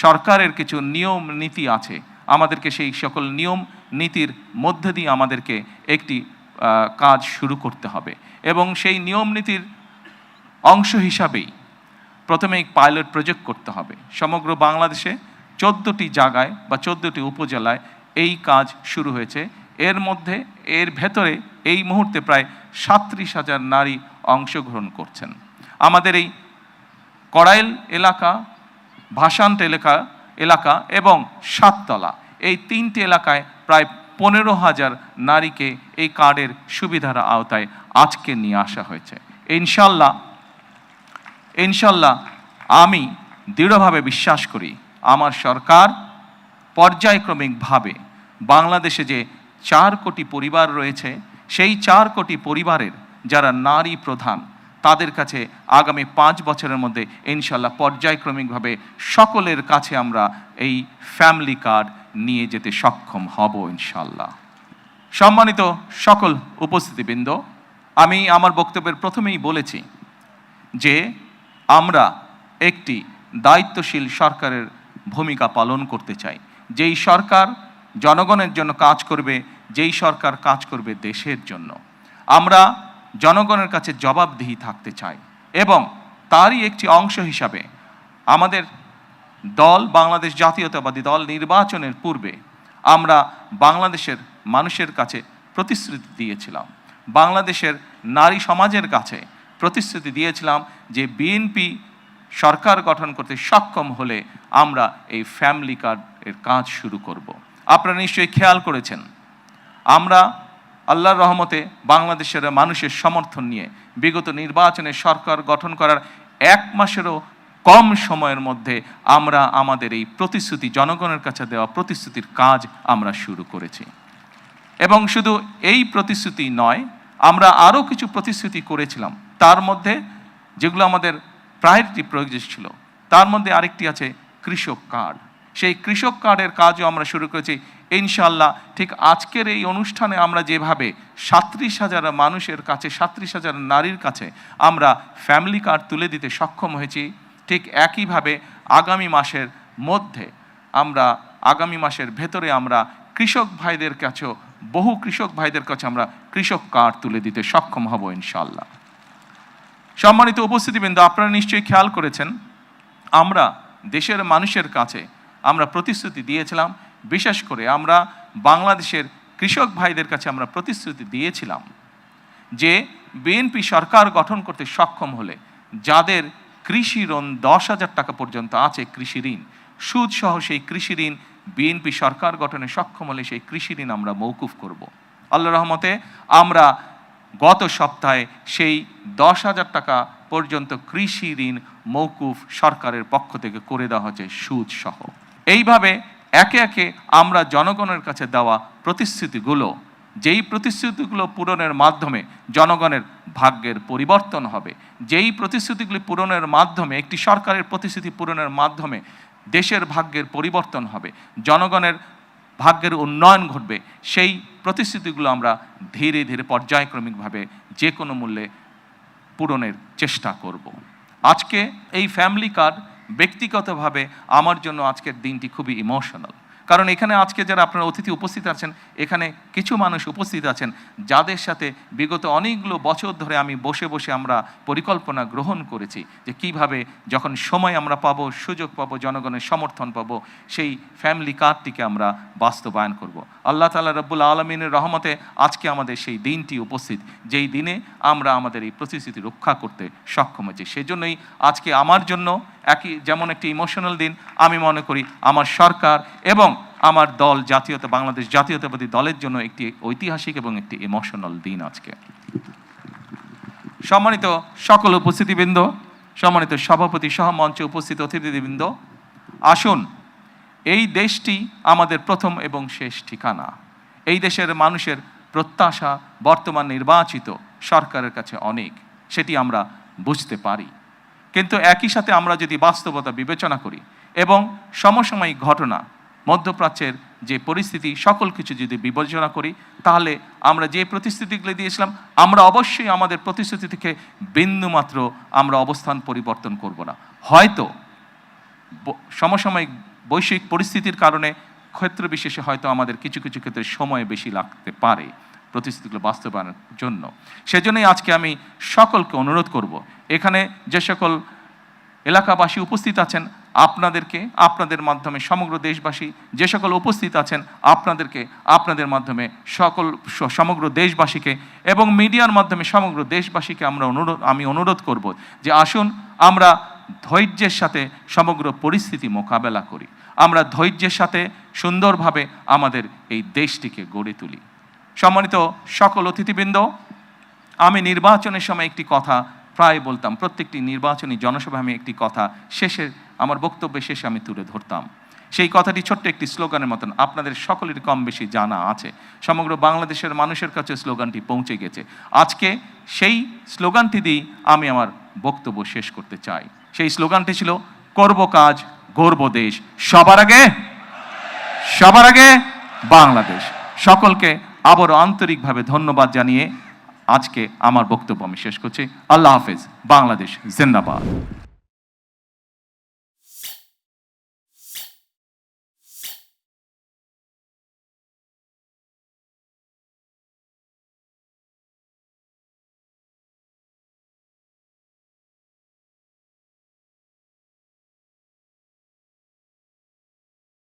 সরকারের কিছু নিয়ম নীতি আছে, আমাদেরকে সেই সকল নিয়ম নীতির মধ্যে দিয়ে আমাদেরকে একটি কাজ শুরু করতে হবে এবং সেই নিয়ম নীতির অংশ হিসাবেই প্রথমেই পাইলট প্রজেক্ট করতে হবে। সমগ্র বাংলাদেশে 14টি জায়গায় বা 14টি উপজেলায় এই কাজ শুরু হয়েছে। এর ভেতরে এই মুহূর্তে প্রায় 37,000 নারী অংশগ্রহণ করছেন। আমাদের এই কড়াইল এলাকা, ভাসান্ত এলাকা এবং সাততলা, এই 3টি এলাকায় প্রায় 15,000 নারীকে এই কার্ডের সুবিধার আওতায় আজকে নিয়ে আসা হয়েছে। ইনশাল্লাহ আমি দৃঢ়ভাবে বিশ্বাস করি আমার সরকার পর্যায়ক্রমিকভাবে বাংলাদেশে যে 4 কোটি পরিবার রয়েছে, সেই 4 কোটি পরিবারের যারা নারী প্রধান, তাদের কাছে আগামী 5 বছরের মধ্যে ইনশাল্লাহ পর্যায়ক্রমিকভাবে সকলের কাছে আমরা এই ফ্যামিলি কার্ড নিয়ে যেতে সক্ষম হব ইনশাল্লাহ। সম্মানিত সকল উপস্থিতিবৃন্দ, আমি আমার বক্তব্যের প্রথমেই বলেছি যে আমরা একটি দায়িত্বশীল সরকারের ভূমিকা পালন করতে চাই, যেই সরকার জনগণের জন্য কাজ করবে, যেই সরকার কাজ করবে দেশের জন্য। আমরা জনগণের কাছে জবাবদিহি থাকতে চাই এবং তারই একটি অংশ হিসাবে আমাদের দল, বাংলাদেশ জাতীয়তাবাদী দল, নির্বাচনের পূর্বে আমরা বাংলাদেশের মানুষের কাছে প্রতিশ্রুতি দিয়েছিলাম, বাংলাদেশের নারী সমাজের কাছে প্রতিশ্রুতি দিয়েছিলাম যে বিএনপি সরকার গঠন করতে সক্ষম হলে আমরা এই ফ্যামিলি কার্ডের কাজ শুরু করব। আপনারা নিশ্চয়ই খেয়াল করেছেন, আমরা আল্লাহর রহমতে বাংলাদেশের মানুষের সমর্থন নিয়ে বিগত নির্বাচনে সরকার গঠন করার 1 মাসেরও কম সময়ের মধ্যে আমরা আমাদের এই প্রতিশ্রুতি, জনগণের কাছে দেওয়া প্রতিশ্রুতির কাজ আমরা শুরু করেছি। এবং শুধু এই প্রতিশ্রুতি নয়, আমরা আরও কিছু প্রতিশ্রুতি করেছিলাম, তার মধ্যে যেগুলো আমাদের প্রায়োরিটি প্রয়োজন ছিল, তার মধ্যে আরেকটি আছে কৃষক কার্ড। সেই কৃষক কার্ডের কাজও আমরা শুরু করেছি ইনশাল্লাহ। ঠিক আজকের এই অনুষ্ঠানে আমরা যেভাবে 37,000 মানুষের কাছে, 37,000 নারীর কাছে আমরা ফ্যামিলি কার্ড তুলে দিতে সক্ষম হয়েছি, ঠিক একইভাবে আগামী মাসের ভেতরে আমরা কৃষক ভাইদের কাছেও, বহু কৃষক ভাইদের কাছে আমরা কৃষক কার্ড তুলে দিতে সক্ষম হব ইনশাল্লাহ। সম্মানিত উপস্থিতিবৃন্দ, আপনারা নিশ্চয়ই খেয়াল করেছেন, আমরা দেশের মানুষের কাছে আমরা প্রতিশ্রুতি দিয়েছিলাম, বিশেষ করে আমরা বাংলাদেশের কৃষক ভাইদের কাছে আমরা প্রতিশ্রুতি দিয়েছিলাম যে বিএনপি সরকার গঠন করতে সক্ষম হলে যাদের কৃষি ঋণ 10,000 টাকা পর্যন্ত আছে, কৃষি ঋণ সুদসহ, সেই কৃষি ঋণ বিএনপি সরকার গঠনে সক্ষম হলে সেই কৃষি ঋণ আমরা মওকুফ করব। আল্লাহর রহমতে আমরা গত সপ্তাহে সেই 10,000 টাকা পর্যন্ত কৃষি ঋণ মওকুফ সরকারের পক্ষ থেকে করে দেওয়া হচ্ছে সুদসহ। এইভাবে একে একে আমরা জনগণের কাছে দেওয়া প্রতিশ্রুতিগুলো, যেই প্রতিশ্রুতিগুলো পূরণের মাধ্যমে জনগণের ভাগ্যের পরিবর্তন হবে, যেই প্রতিশ্রুতিগুলি পূরণের মাধ্যমে, একটি সরকারের প্রতিশ্রুতি পূরণের মাধ্যমে দেশের ভাগ্যের পরিবর্তন হবে, জনগণের ভাগ্যের উন্নয়ন ঘটবে, সেই প্রতিশ্রুতিগুলো আমরা ধীরে ধীরে পর্যায়ক্রমিকভাবে যে কোনো মূল্যে পূরণের চেষ্টা করব। আজকে এই ফ্যামিলি কার্ড ব্যক্তিগতভাবে আমার জন্য আজকের দিনটি খুবই ইমোশনাল, কারণ এখানে আজকে যারা আপনারা অতিথি উপস্থিত আছেন, এখানে কিছু মানুষ উপস্থিত আছেন যাদের সাথে বিগত অনেকগুলো বছর ধরে আমি বসে বসে আমরা পরিকল্পনা গ্রহণ করেছি যে কিভাবে যখন সময় আমরা পাবো, সুযোগ পাবো, জনগণের সমর্থন পাবো, সেই ফ্যামিলি কার্ডটিকে আমরা বাস্তবায়ন করব। আল্লাহ তাআলা রব্বুল আলামিনের রহমতে আজকে আমাদের সেই দিনটি উপস্থিত, যেই দিনে আমরা আমাদের এই প্রতিশ্রুতি রক্ষা করতে সক্ষম হয়েছি। সেজন্যই আজকে আমার জন্য যেমন একটি ইমোশনাল দিন, আমি মনে করি আমার সরকার এবং আমার দল, বাংলাদেশ জাতীয়তাবাদী দলের জন্য একটি ঐতিহাসিক এবং একটি ইমোশনাল দিন আজকে। সম্মানিত সকল উপস্থিতিবৃন্দ, সম্মানিত সভাপতি সহ মঞ্চে উপস্থিত অতিথিবৃন্দ, আসুন, এই দেশটি আমাদের প্রথম এবং শেষ ঠিকানা। এই দেশের মানুষের প্রত্যাশা বর্তমান নির্বাচিত সরকারের কাছে অনেক, সেটি আমরা বুঝতে পারি। কিন্তু একই সাথে আমরা যদি বাস্তবতা বিবেচনা করি এবং সমসাময়িক ঘটনা, মধ্যপ্রাচ্যের যে পরিস্থিতি, সকল কিছু যদি বিবেচনা করি, তাহলে আমরা যে প্রতিশ্রুতিগুলো দিয়েছিলাম, আমরা অবশ্যই আমাদের প্রতিশ্রুতি থেকে বিন্দুমাত্র আমরা অবস্থান পরিবর্তন করব না। হয়তো সমসাময়িক বৈশ্বিক পরিস্থিতির কারণে ক্ষেত্র বিশেষে হয়তো আমাদের কিছু কিছু ক্ষেত্রে সময় বেশি লাগতে পারে প্রতিশ্রুতিগুলো বাস্তবায়নের জন্য। সেজন্যই আজকে আমি সকলকে অনুরোধ করব, এখানে যে সকল এলাকাবাসী উপস্থিত আছেন আপনাদেরকে, আপনাদের মাধ্যমে সমগ্র দেশবাসী যে সকল উপস্থিত আছেন আপনাদেরকে, আপনাদের মাধ্যমে সমগ্র দেশবাসীকে এবং মিডিয়ার মাধ্যমে সমগ্র দেশবাসীকে আমি অনুরোধ করব যে আসুন আমরা ধৈর্যের সাথে সমগ্র পরিস্থিতি মোকাবেলা করি, আমরা ধৈর্যের সাথে সুন্দরভাবে আমাদের এই দেশটিকে গড়ে তুলি। সম্মানিত সকল অতিথিবৃন্দ, আমি নির্বাচনের সময় একটি কথা প্রায় বলতাম, প্রত্যেকটি নির্বাচনী জনসভায় আমি একটি কথা আমার বক্তব্যের শেষে আমি তুলে ধরতাম। সেই কথাটি ছোট্ট একটি স্লোগানের মতন, আপনাদের সকলের কম বেশি জানা আছে, সমগ্র বাংলাদেশের মানুষের কাছে স্লোগানটি পৌঁছে গেছে। আজকে সেই স্লোগানটি দিয়েই আমি আমার বক্তব্য শেষ করতে চাই। সেই স্লোগানটি ছিল, করব কাজ গর্ব দেশ, সবার আগে বাংলাদেশ। সকলকে আবারও আন্তরিকভাবে ধন্যবাদ জানিয়ে আজকে আমার বক্তব্য আমি শেষ করছি। আল্লাহ হাফেজ। বাংলাদেশ জিন্দাবাদ।